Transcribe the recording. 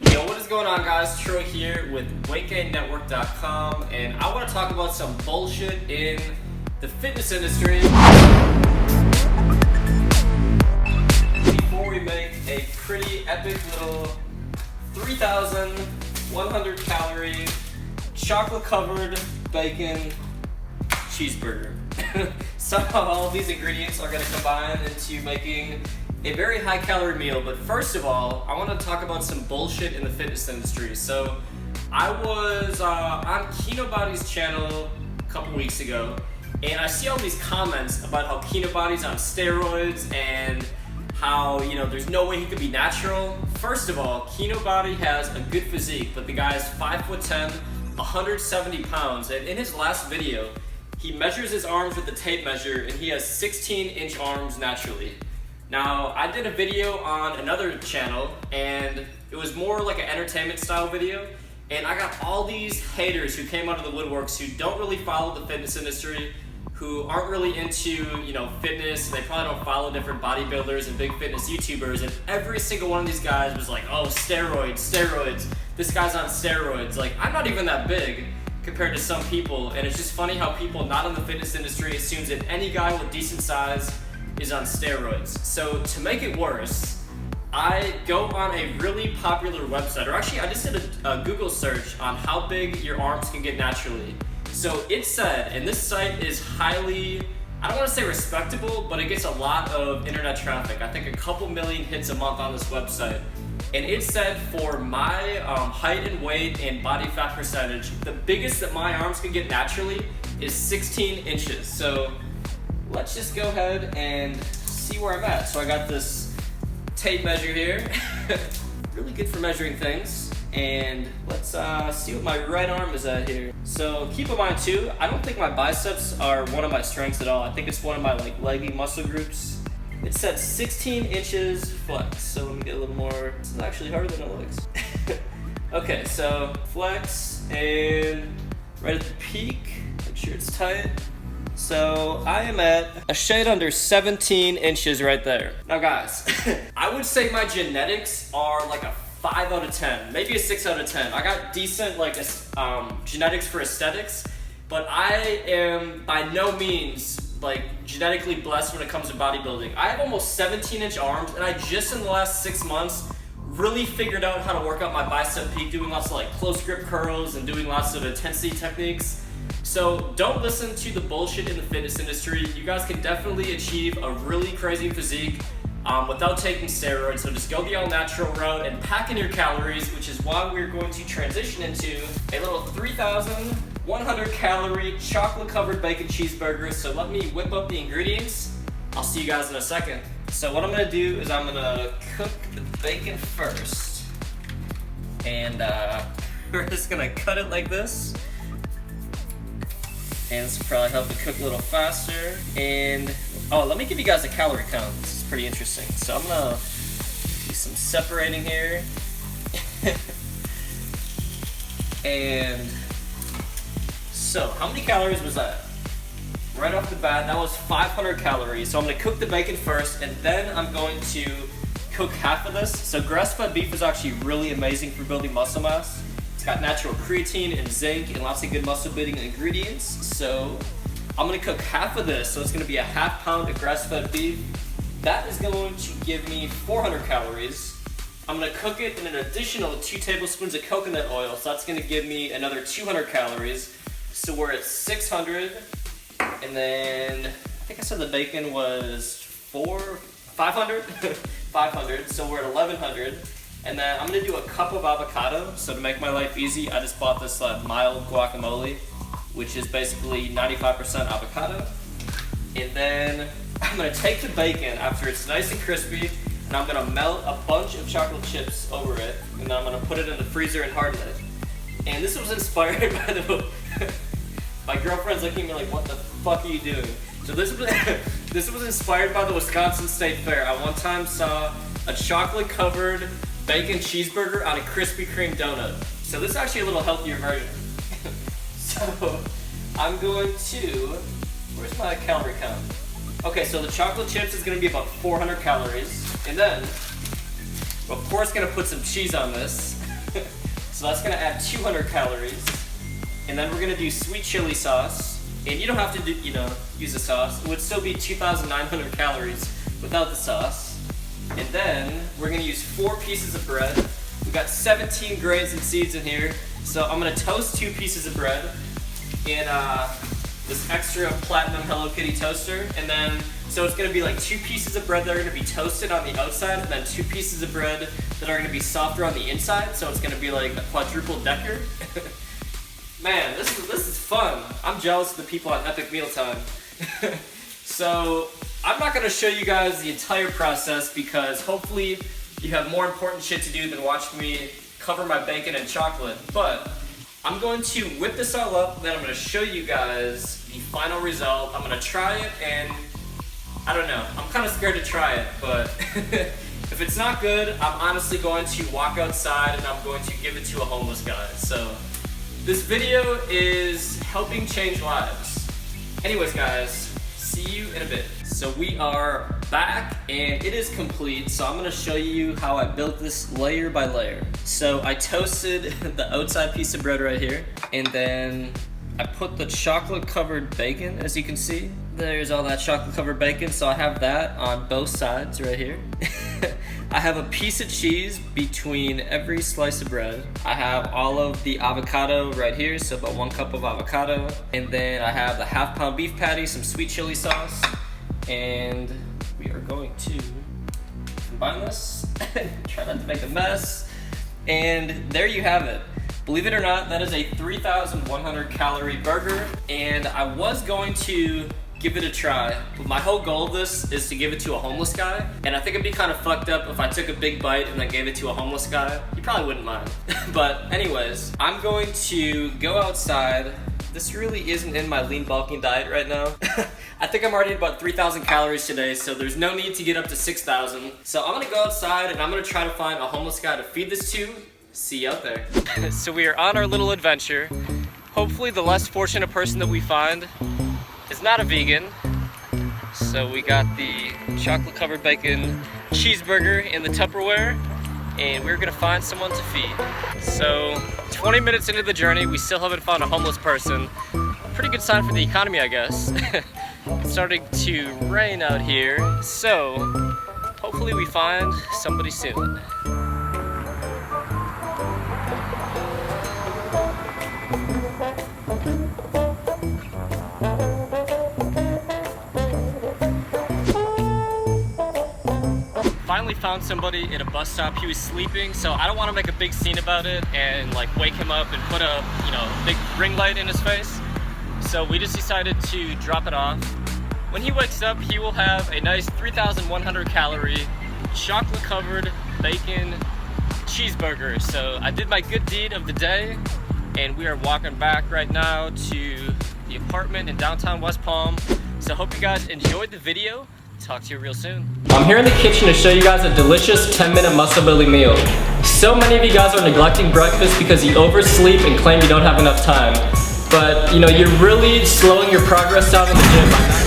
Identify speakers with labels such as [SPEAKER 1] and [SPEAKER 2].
[SPEAKER 1] Yo, what is going on, guys? Troy here with WeightGainNetwork.com, and I want to talk about some bullshit in the fitness industry before we make a pretty epic little 3,100 calorie chocolate covered bacon cheeseburger. Somehow all of these ingredients are going to combine into making a very high calorie meal, but first of all, I want to talk about some bullshit in the fitness industry. So I was on Kino Body's channel a couple weeks ago, and I see all these comments about how Kino Body's on steroids and how, there's no way he could be natural. First of all, Kino Body has a good physique, but the guy's 5'10", 170 pounds, and in his last video, he measures his arms with the tape measure, and he has 16-inch arms naturally. Now, I did a video on another channel, and it was more like an entertainment style video, and I got all these haters who came out of the woodworks who don't really follow the fitness industry, who aren't really into, fitness. They probably don't follow different bodybuilders and big fitness YouTubers, and every single one of these guys was like, oh, steroids, this guy's on steroids. Like, I'm not even that big compared to some people, and it's just funny how people not in the fitness industry assumes that any guy with decent size is on steroids. So to make it worse, I go on a really popular website, or actually I just did a Google search on how big your arms can get naturally. So it said, and this site is highly, I don't want to say respectable, but it gets a lot of internet traffic. I think a couple million hits a month on this website. And it said for my height and weight and body fat percentage, the biggest that my arms can get naturally is 16 inches. So let's just go ahead and see where I'm at. So I got this tape measure here, really good for measuring things. And let's see what my right arm is at here. So keep in mind too, I don't think my biceps are one of my strengths at all. I think it's one of my leggy muscle groups. It said 16 inches flex. So let me get a little more. This is actually harder than it looks. Okay, so flex, and right at the peak, make sure it's tight. So I am at a shade under 17 inches right there. Now guys, I would say my genetics are like a 5 out of 10, maybe a 6 out of 10. I got decent genetics for aesthetics, but I am by no means genetically blessed when it comes to bodybuilding. I have almost 17-inch arms, and I just in the last 6 months really figured out how to work out my bicep peak, doing lots of close grip curls and doing lots of intensity techniques. So don't listen to the bullshit in the fitness industry. You guys can definitely achieve a really crazy physique without taking steroids. So just go the all-natural route and pack in your calories, which is why we're going to transition into a little 3,100 calorie chocolate covered bacon cheeseburger. So let me whip up the ingredients. I'll see you guys in a second. So what I'm gonna do is I'm gonna cook the bacon first. And we're just gonna cut it like this. And this will probably help it cook a little faster. And, let me give you guys a calorie count. This is pretty interesting. So I'm gonna do some separating here. And, so how many calories was that? Right off the bat, that was 500 calories. So I'm gonna cook the bacon first, and then I'm going to cook half of this. So grass-fed beef is actually really amazing for building muscle mass. Got natural creatine and zinc and lots of good muscle building ingredients. So I'm gonna cook half of this. So it's gonna be a half pound of grass-fed beef. That is going to give me 400 calories. I'm gonna cook it in an additional 2 tablespoons of coconut oil. So that's gonna give me another 200 calories. So we're at 600. And then I think I said the bacon was 500? 500, so we're at 1,100. And then I'm gonna do a cup of avocado. So to make my life easy, I just bought this mild guacamole, which is basically 95% avocado. And then I'm gonna take the bacon after it's nice and crispy, and I'm gonna melt a bunch of chocolate chips over it, and then I'm gonna put it in the freezer and harden it. And this was inspired by my girlfriend's looking at me like, what the fuck are you doing? So this was inspired by the Wisconsin State Fair. I one time saw a chocolate covered bacon cheeseburger on a Krispy Kreme donut. So this is actually a little healthier version. So I'm going to, where's my calorie count? Okay, so the chocolate chips is gonna be about 400 calories. And then, of course, gonna put some cheese on this. So that's gonna add 200 calories. And then we're gonna do sweet chili sauce. And you don't have to do, use the sauce. It would still be 2,900 calories without the sauce. And then we're gonna use 4 pieces of bread. We've got 17 grains and seeds in here. So I'm gonna toast 2 pieces of bread in this extra platinum Hello Kitty toaster. And then, so it's gonna be like 2 pieces of bread that are gonna be toasted on the outside, and then 2 pieces of bread that are gonna be softer on the inside. So it's gonna be like a quadruple decker. Man, this is fun. I'm jealous of the people at Epic Mealtime. So I'm not gonna show you guys the entire process because hopefully you have more important shit to do than watch me cover my bacon in chocolate. But I'm going to whip this all up, then I'm gonna show you guys the final result. I'm gonna try it, and I don't know, I'm kind of scared to try it, but if it's not good, I'm honestly going to walk outside and I'm going to give it to a homeless guy. So this video is helping change lives. Anyways guys, see you in a bit. So we are back and it is complete. So I'm gonna show you how I built this layer by layer. So I toasted the outside piece of bread right here, and then I put the chocolate covered bacon, as you can see. There's all that chocolate covered bacon, so I have that on both sides right here. I have a piece of cheese between every slice of bread. I have all of the avocado right here, so about 1 cup of avocado. And then I have the half-pound beef patty, some sweet chili sauce, and we are going to combine this. Try not to make a mess. And there you have it. Believe it or not, that is a 3,100 calorie burger, and I was going to give it a try, but my whole goal of this is to give it to a homeless guy, and I think it'd be kind of fucked up if I took a big bite and then gave it to a homeless guy. He probably wouldn't mind. But anyways, I'm going to go outside. This really isn't in my lean bulking diet right now. I think I'm already at about 3,000 calories today, so there's no need to get up to 6,000. So I'm gonna go outside and I'm gonna try to find a homeless guy to feed this to. See you out there. So we are on our little adventure. Hopefully the less fortunate person that we find is not a vegan. So we got the chocolate covered bacon cheeseburger in the Tupperware, and we're gonna find someone to feed. So 20 minutes into the journey, we still haven't found a homeless person. Pretty good sign for the economy, I guess. It's starting to rain out here, so hopefully we find somebody soon. Finally found somebody at a bus stop. He was sleeping, so I don't want to make a big scene about it and like wake him up and put a big ring light in his face. So we just decided to drop it off. When he wakes up, he will have a nice 3,100 calorie chocolate covered bacon cheeseburger. So I did my good deed of the day, and we are walking back right now to the apartment in downtown West Palm. So hope you guys enjoyed the video. Talk to you real soon. I'm here in the kitchen to show you guys a delicious 10-minute muscle building meal. So many of you guys are neglecting breakfast because you oversleep and claim you don't have enough time. But you're really slowing your progress down in the gym by not